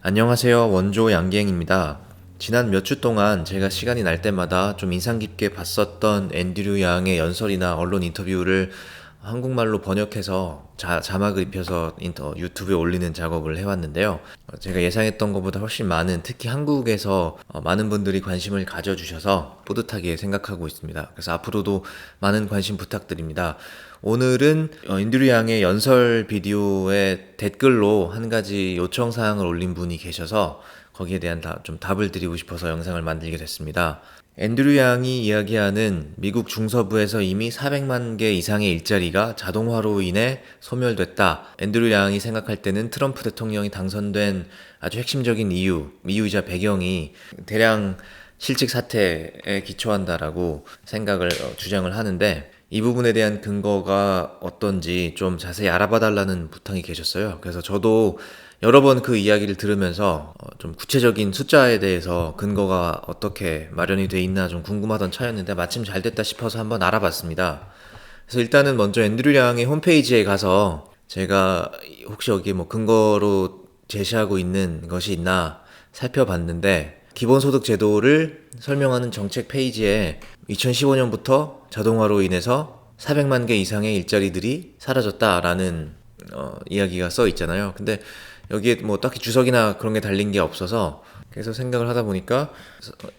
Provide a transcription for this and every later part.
안녕하세요. 원조 양갱입니다. 지난 몇 주 동안 제가 시간이 날 때마다 좀 인상 깊게 봤었던 앤드류 양의 연설이나 언론 인터뷰를 한국말로 번역해서 자막을 입혀서 유튜브에 올리는 작업을 해왔는데요. 제가 예상했던 것보다 훨씬 많은, 특히 한국에서 많은 분들이 관심을 가져주셔서 뿌듯하게 생각하고 있습니다. 그래서 앞으로도 많은 관심 부탁드립니다. 오늘은 앤드류 양의 연설 비디오에 댓글로 한 가지 요청 사항을 올린 분이 계셔서 거기에 대한 좀 답을 드리고 싶어서 영상을 만들게 됐습니다. 앤드류 양이 이야기하는 미국 중서부에서 이미 400만 개 이상의 일자리가 자동화로 인해 소멸됐다. 앤드류 양이 생각할 때는 트럼프 대통령이 당선된 아주 핵심적인 이유이자 배경이 대량 실직 사태에 기초한다라고 주장을 하는데, 이 부분에 대한 근거가 어떤지 좀 자세히 알아봐 달라는 부탁이 계셨어요. 그래서 저도 여러 번 그 이야기를 들으면서 좀 구체적인 숫자에 대해서 근거가 어떻게 마련이 돼 있나 좀 궁금하던 차였는데 마침 잘 됐다 싶어서 한번 알아봤습니다. 그래서 일단은 먼저 앤드류 양의 홈페이지에 가서 제가 혹시 여기 뭐 근거로 제시하고 있는 것이 있나 살펴봤는데, 기본소득 제도를 설명하는 정책 페이지에 2015년부터 자동화로 인해서 400만 개 이상의 일자리들이 사라졌다라는 이야기가 써 있잖아요. 근데 여기에 뭐 딱히 주석이나 그런 게 달린 게 없어서 그래서 생각을 하다 보니까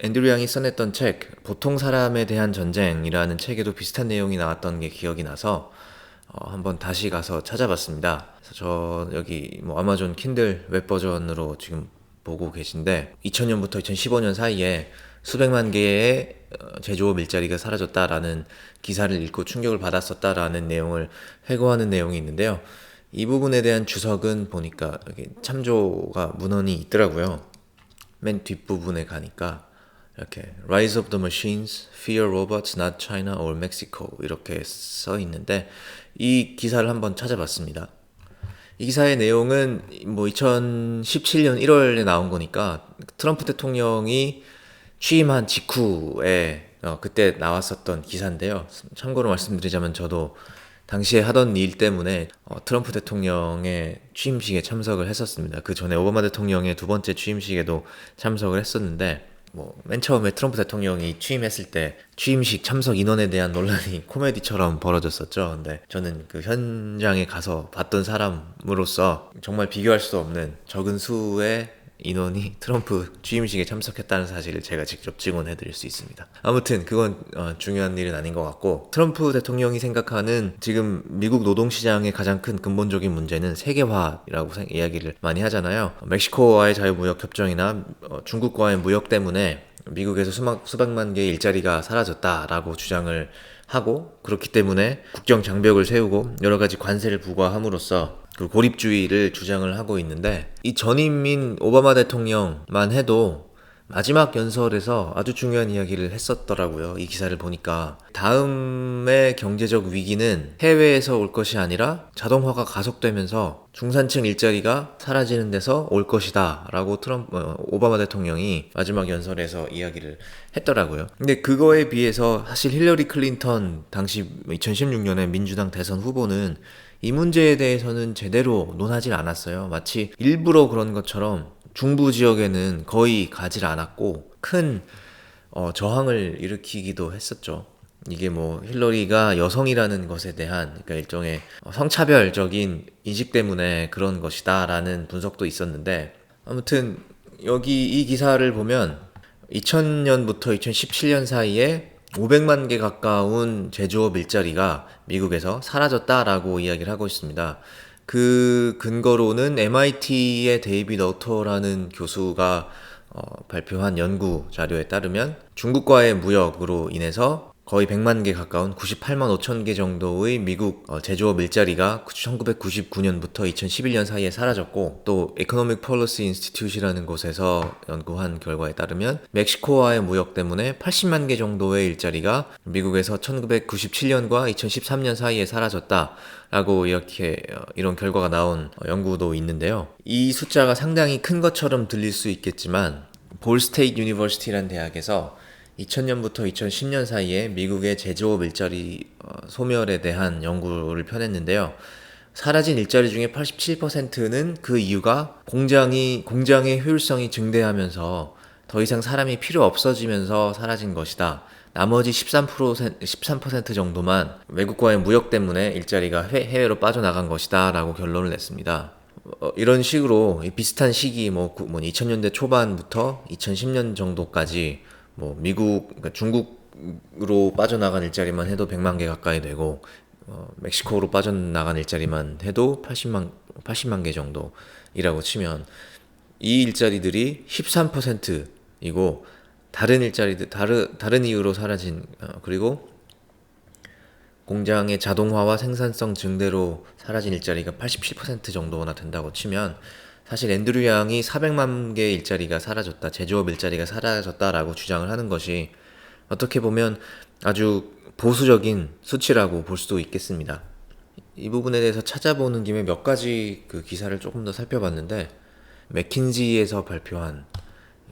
앤드류 양이 써냈던 책 보통 사람에 대한 전쟁이라는 책에도 비슷한 내용이 나왔던 게 기억이 나서 한번 다시 가서 찾아봤습니다. 그래서 저 여기 뭐 아마존 킨들 웹 버전으로 지금 보고 계신데, 2000년부터 2015년 사이에 수백만 개의 제조업 일자리가 사라졌다라는 기사를 읽고 충격을 받았었다라는 내용을 회고하는 내용이 있는데요. 이 부분에 대한 주석은 보니까 여기 참조가 문헌이 있더라고요. 맨 뒷부분에 가니까 이렇게 Rise of the Machines, Fear Robots, Not China or Mexico 이렇게 써 있는데, 이 기사를 한번 찾아봤습니다. 이 기사의 내용은 뭐 2017년 1월에 나온 거니까 트럼프 대통령이 취임한 직후에 그때 나왔었던 기사인데요. 참고로 말씀드리자면 저도 당시에 하던 일 때문에 트럼프 대통령의 취임식에 참석을 했었습니다. 그 전에 오바마 대통령의 두 번째 취임식에도 참석을 했었는데, 뭐 맨 처음에 트럼프 대통령이 취임했을 때 취임식 참석 인원에 대한 논란이 코미디처럼 벌어졌었죠. 근데 저는 그 현장에 가서 봤던 사람으로서 정말 비교할 수 없는 적은 수의 인원이 트럼프 취임식에 참석했다는 사실을 제가 직접 증언해 드릴 수 있습니다. 아무튼 그건 중요한 일은 아닌 것 같고, 트럼프 대통령이 생각하는 지금 미국 노동시장의 가장 큰 근본적인 문제는 세계화라고 이야기를 많이 하잖아요. 멕시코와의 자유무역협정이나 중국과의 무역 때문에 미국에서 수백만 개의 일자리가 사라졌다라고 주장을 하고, 그렇기 때문에 국경 장벽을 세우고 여러 가지 관세를 부과함으로써 그 고립주의를 주장을 하고 있는데, 이 전임인 오바마 대통령만 해도 마지막 연설에서 아주 중요한 이야기를 했었더라고요. 이 기사를 보니까 다음의 경제적 위기는 해외에서 올 것이 아니라 자동화가 가속되면서 중산층 일자리가 사라지는 데서 올 것이다 라고 오바마 대통령이 마지막 연설에서 이야기를 했더라고요. 근데 그거에 비해서 사실 힐러리 클린턴 당시 2016년에 민주당 대선 후보는 이 문제에 대해서는 제대로 논하지 않았어요. 마치 일부러 그런 것처럼 중부 지역에는 거의 가지 않았고 큰 저항을 일으키기도 했었죠. 이게 뭐 힐러리가 여성이라는 것에 대한, 그러니까 일종의 성차별적인 인식 때문에 그런 것이다라는 분석도 있었는데, 아무튼 여기 이 기사를 보면 2000년부터 2017년 사이에 500만 개 가까운 제조업 일자리가 미국에서 사라졌다라고 이야기를 하고 있습니다. 그 근거로는 MIT의 데이비드 어터라는 교수가 발표한 연구 자료에 따르면 중국과의 무역으로 인해서 거의 100만 개 가까운 98만 5천 개 정도의 미국 제조업 일자리가 1999년부터 2011년 사이에 사라졌고, 또 Economic Policy Institute이라는 곳에서 연구한 결과에 따르면 멕시코와의 무역 때문에 80만 개 정도의 일자리가 미국에서 1997년과 2013년 사이에 사라졌다 라고 이런 결과가 나온 연구도 있는데요. 이 숫자가 상당히 큰 것처럼 들릴 수 있겠지만 볼 스테이트 유니버시티라는 대학에서 2000년부터 2010년 사이에 미국의 제조업 일자리 소멸에 대한 연구를 펴냈는데요. 사라진 일자리 중에 87%는 그 이유가 공장의 효율성이 증대하면서 더 이상 사람이 필요 없어지면서 사라진 것이다. 나머지 13% 정도만 외국과의 무역 때문에 일자리가 해외로 빠져나간 것이다 라고 결론을 냈습니다. 이런 식으로 비슷한 시기 2000년대 초반부터 2010년 정도까지 그러니까 중국으로 빠져나간 일자리만 해도 100만 개 가까이 되고 멕시코로 빠져나간 일자리만 해도 80만 개 정도이라고 치면 이 일자리들이 13%이고 다른 일자리들 다른 이유로 사라진 그리고 공장의 자동화와 생산성 증대로 사라진 일자리가 87% 정도나 된다고 치면 사실 앤드류 양이 400만 개의 일자리가 사라졌다, 제조업 일자리가 사라졌다라고 주장을 하는 것이 어떻게 보면 아주 보수적인 수치라고 볼 수도 있겠습니다. 이 부분에 대해서 찾아보는 김에 몇 가지 그 기사를 조금 더 살펴봤는데 맥킨지에서 발표한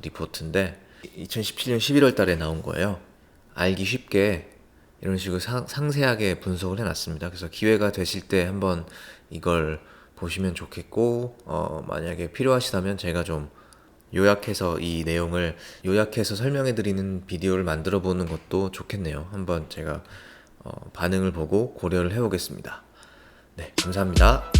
리포트인데 2017년 11월 달에 나온 거예요. 알기 쉽게 이런 식으로 상세하게 분석을 해놨습니다. 그래서 기회가 되실 때 한번 이걸 보시면 좋겠고 만약에 필요하시다면 제가 좀 요약해서 이 내용을 요약해서 설명해 드리는 비디오를 만들어 보는 것도 좋겠네요. 한번 제가 반응을 보고 고려를 해 보겠습니다. 네, 감사합니다.